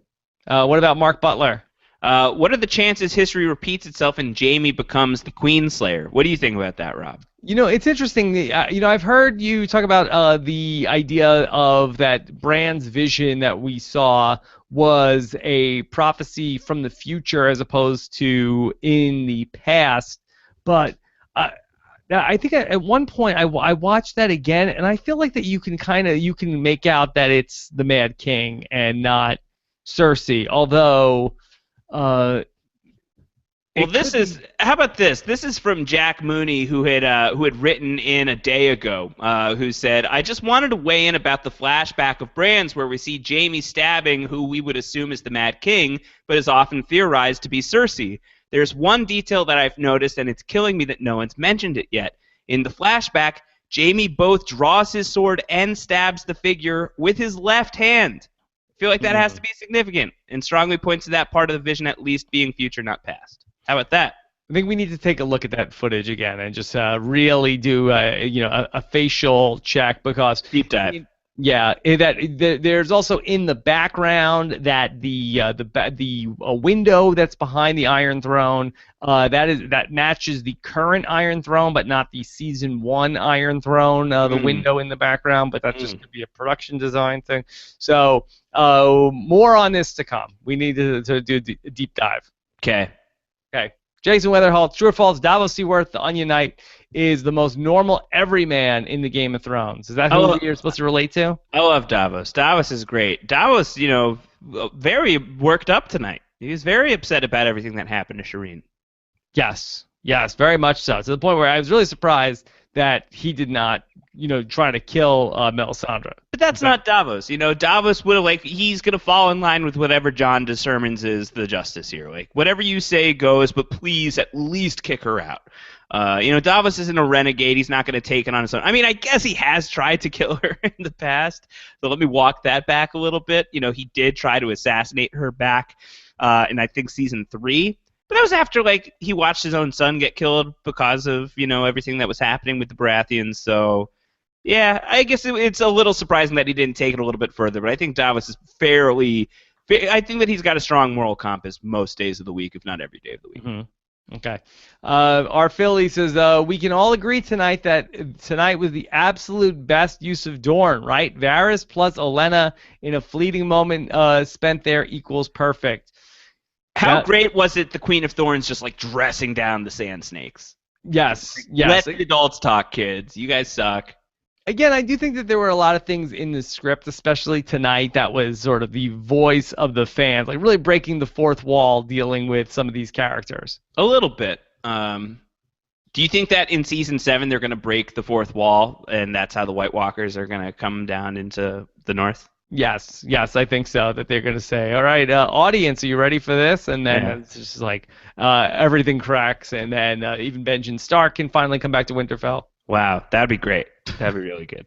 What about Mark Butler? What are the chances history repeats itself and Jaime becomes the Queenslayer? What do you think about that, Rob? It's interesting. I've heard you talk about the idea of that Bran's vision that we saw was a prophecy from the future as opposed to in the past. But I think at one point I watched that again, and I feel like that you can make out that it's the Mad King and not Cersei. Although Well, It could be. how about this? This is from Jack Mooney, who had written in a day ago, who said, "I just wanted to weigh in about the flashback of Brands where we see Jaime stabbing who we would assume is the Mad King, but is often theorized to be Cersei. There's one detail that I've noticed, and it's killing me that no one's mentioned it yet. In the flashback, Jaime both draws his sword and stabs the figure with his left hand. I feel like that has to be significant, and strongly points to that part of the vision at least being future, not past. How about that?" I think we need to take a look at that footage again and just really do a facial check because Deep dive. yeah, there's also in the background that the window that's behind the Iron Throne that matches the current Iron Throne, but not the season 1 Iron Throne. The window in the background, but that's just going to be a production design thing. So more on this to come. We need to do a deep dive. Okay. Okay. Jason Weatherhall, true or false, Davos Seaworth, the Onion Knight, is the most normal everyman in the Game of Thrones. Is that who you're supposed to relate to? I love Davos. Davos is great. Davos, very worked up tonight. He was very upset about everything that happened to Shireen. Yes, very much so. To the point where I was really surprised that he did not, try to kill Melisandre. But that's not Davos. Davos would have, he's going to fall in line with whatever John determines is the justice here. Whatever you say goes, but please at least kick her out. Davos isn't a renegade. He's not going to take it on his own. I mean, I guess he has tried to kill her in the past. So let me walk that back a little bit. He did try to assassinate her back in, I think, season 3. But that was after, he watched his own son get killed because of, everything that was happening with the Baratheons. So, yeah, I guess it's a little surprising that he didn't take it a little bit further. But I think Davos is I think that he's got a strong moral compass most days of the week, if not every day of the week. Mm-hmm. Okay. Our Philly says, we can all agree tonight that tonight was the absolute best use of Dorne, right? Varys plus Olenna in a fleeting moment spent there equals perfect. How great was it the Queen of Thorns just dressing down the Sand Snakes? Yes. Let the adults talk, kids. You guys suck. Again, I do think that there were a lot of things in the script, especially tonight, that was sort of the voice of the fans, really breaking the fourth wall, dealing with some of these characters. A little bit. Do you think that in season 7 they're going to break the fourth wall, and that's how the White Walkers are going to come down into the north? Yes, I think so. That they're going to say, "All right, audience, are you ready for this?" And then it's just everything cracks, and then even Benjen Stark can finally come back to Winterfell. Wow, that'd be great. That'd be really good.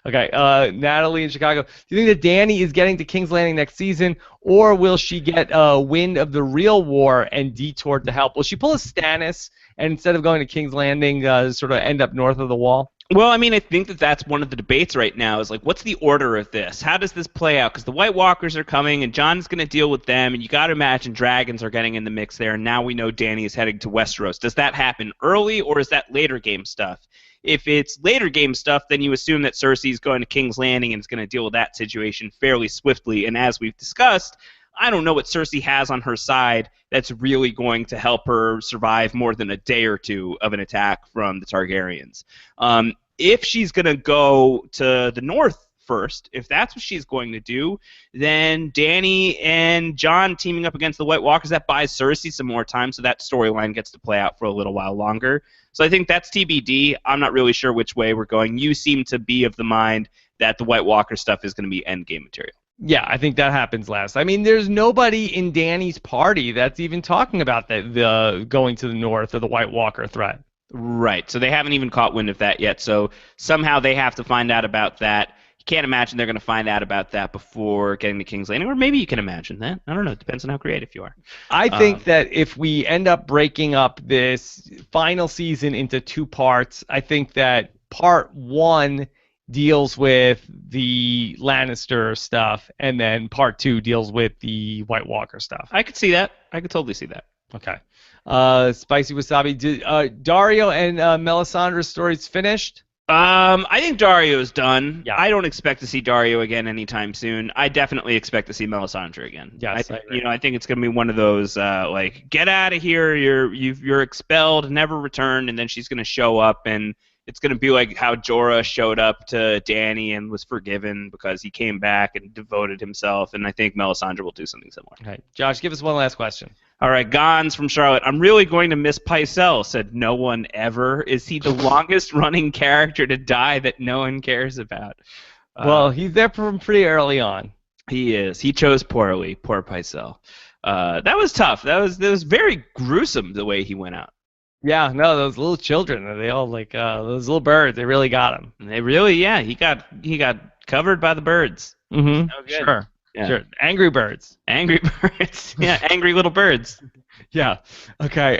Okay, Natalie in Chicago. Do you think that Dany is getting to King's Landing next season, or will she get wind of the real war and detour to help? Will she pull a Stannis and instead of going to King's Landing, sort of end up north of the Wall? Well, I mean, I think that that's one of the debates right now is what's the order of this? How does this play out? Because the White Walkers are coming, and Jon's going to deal with them, and you got to imagine dragons are getting in the mix there, and now we know Dany is heading to Westeros. Does that happen early, or is that later game stuff? If it's later game stuff, then you assume that Cersei's going to King's Landing and is going to deal with that situation fairly swiftly, and as we've discussed, I don't know what Cersei has on her side that's really going to help her survive more than a day or two of an attack from the Targaryens. If she's going to go to the north first, if that's what she's going to do, then Dany and Jon teaming up against the White Walkers, that buys Cersei some more time, so that storyline gets to play out for a little while longer. So I think that's TBD. I'm not really sure which way we're going. You seem to be of the mind that the White Walker stuff is going to be endgame material. Yeah, I think that happens last. I mean, there's nobody in Dany's party that's even talking about the going to the north or the White Walker threat. Right. So they haven't even caught wind of that yet. So somehow they have to find out about that. You can't imagine they're going to find out about that before getting to King's Landing. Or maybe you can imagine that. I don't know. It depends on how creative you are. I think that if we end up breaking up this final season into 2 parts, I think that part 1 deals with the Lannister stuff, and then part 2 deals with the White Walker stuff. I could see that. I could totally see that. Okay. Spicy Wasabi. Dario and Melisandre's stories finished? I think Dario's done. Yeah. I don't expect to see Dario again anytime soon. I definitely expect to see Melisandre again. Yes, I think it's gonna be one of those get out of here. You're expelled, never return, and then she's gonna show up, and it's gonna be like how Jorah showed up to Dany and was forgiven because he came back and devoted himself. And I think Melisandre will do something similar. Okay, Josh, give us one last question. All right, Gons from Charlotte. I'm really going to miss Pycelle, said no one ever. Is he the longest running character to die that no one cares about? Well, he's there from pretty early on. He is. He chose poorly. Poor Pycelle. That was tough. That was very gruesome the way he went out. Yeah, no, those little children, they all like those little birds. They really got him. And they really, yeah, he got covered by the birds. Mm-hmm. No good. Sure. Yeah. Sure. Angry birds. Angry birds. Yeah, angry little birds. Yeah. Okay.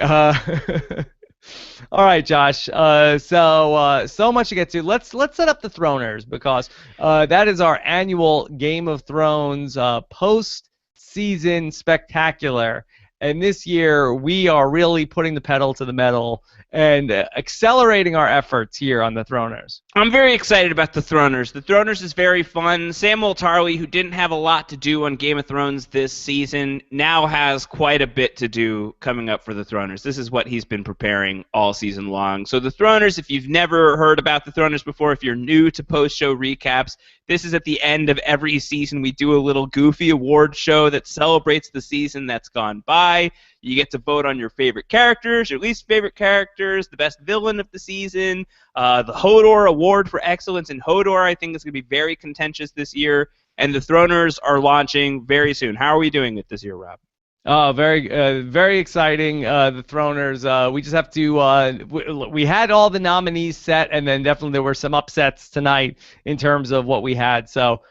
All right, Josh. So much to get to. Let's set up the Throners because that is our annual Game of Thrones post-season spectacular. And this year we are really putting the pedal to the metal and accelerating our efforts here on the Throners. I'm very excited about the Throners. The Throners is very fun. Samuel Tarly, who didn't have a lot to do on Game of Thrones this season, now has quite a bit to do coming up for the Throners. This is what he's been preparing all season long. So the Throners, if you've never heard about the Throners before, if you're new to post-show recaps, this is at the end of every season. We do a little goofy award show that celebrates the season that's gone by. You get to vote on your favorite characters, your least favorite characters, the best villain of the season, the Hodor Award for Excellence in Hodor, I think is going to be very contentious this year, and the Throners are launching very soon. How are we doing it this year, Rob? Oh, very exciting. The Throners. We just have to. We had all the nominees set, and then definitely there were some upsets tonight in terms of what we had. So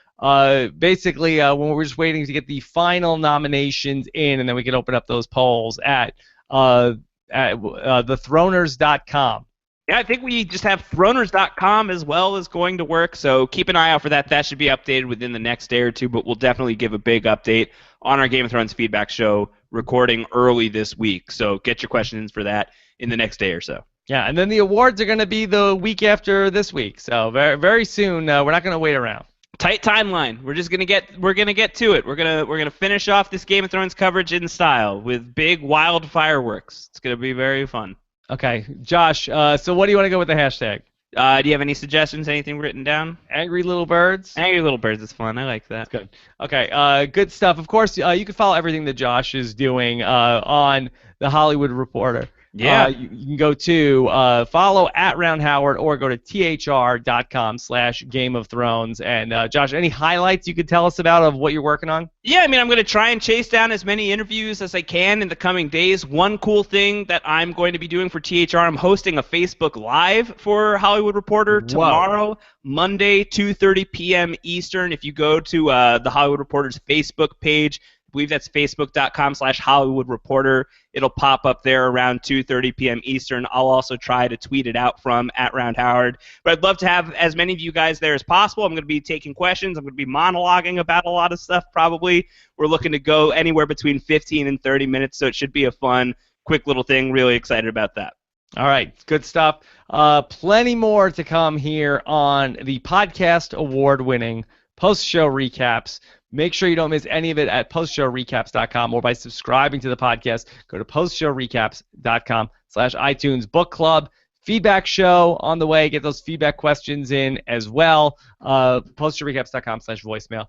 basically, when we're just waiting to get the final nominations in, and then we can open up those polls at thethroners.com. Yeah, I think we just have Throners.com as well is going to work, so keep an eye out for that. That should be updated within the next day or two, but we'll definitely give a big update on our Game of Thrones feedback show recording early this week. So get your questions for that in the next day or so. Yeah, and then the awards are going to be the week after this week, so very soon. We're not going to wait around. Tight timeline. We're gonna get to it. We're gonna finish off this Game of Thrones coverage in style with big wild fireworks. It's gonna be very fun. Okay, Josh. So what do you want to go with the hashtag? Do you have any suggestions? Anything written down? Angry Little Birds. Angry Little Birds is fun. I like that. Good. Okay. Good stuff. Of course, you can follow everything that Josh is doing on the Hollywood Reporter. Yeah. You can go to follow at Round Howard or go to thr.com/Game of Thrones. And Josh, any highlights you could tell us about of what you're working on? Yeah, I mean, I'm going to try and chase down as many interviews as I can in the coming days. One cool thing that I'm going to be doing for THR, I'm hosting a Facebook Live for Hollywood Reporter tomorrow, Monday, 2:30 p.m. Eastern. If you go to the Hollywood Reporter's Facebook page, I believe that's facebook.com/Hollywood Reporter. It'll pop up there around 2:30 p.m. Eastern. I'll also try to tweet it out from @RoundHoward. But I'd love to have as many of you guys there as possible. I'm going to be taking questions. I'm going to be monologuing about a lot of stuff probably. We're looking to go anywhere between 15 and 30 minutes, so it should be a fun, quick little thing. Really excited about that. All right, good stuff. Plenty more to come here on the podcast award-winning post-show recaps. Make sure you don't miss any of it at postshowrecaps.com or by subscribing to the podcast. Go to postshowrecaps.com/iTunes Book Club. Feedback show on the way. Get those feedback questions in as well. Postshowrecaps.com/voicemail.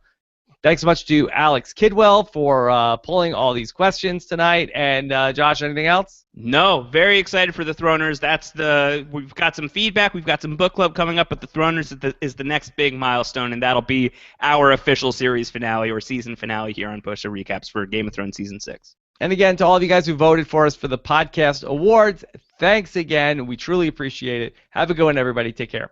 Thanks so much to Alex Kidwell for pulling all these questions tonight. And Josh, anything else? No, very excited for the Throners. We've got some feedback. We've got some book club coming up, but the Throners is the next big milestone, and that'll be our official series finale or season finale here on Post Show Recaps for Game of Thrones Season 6. And again, to all of you guys who voted for us for the podcast awards, thanks again. We truly appreciate it. Have a good one, everybody. Take care.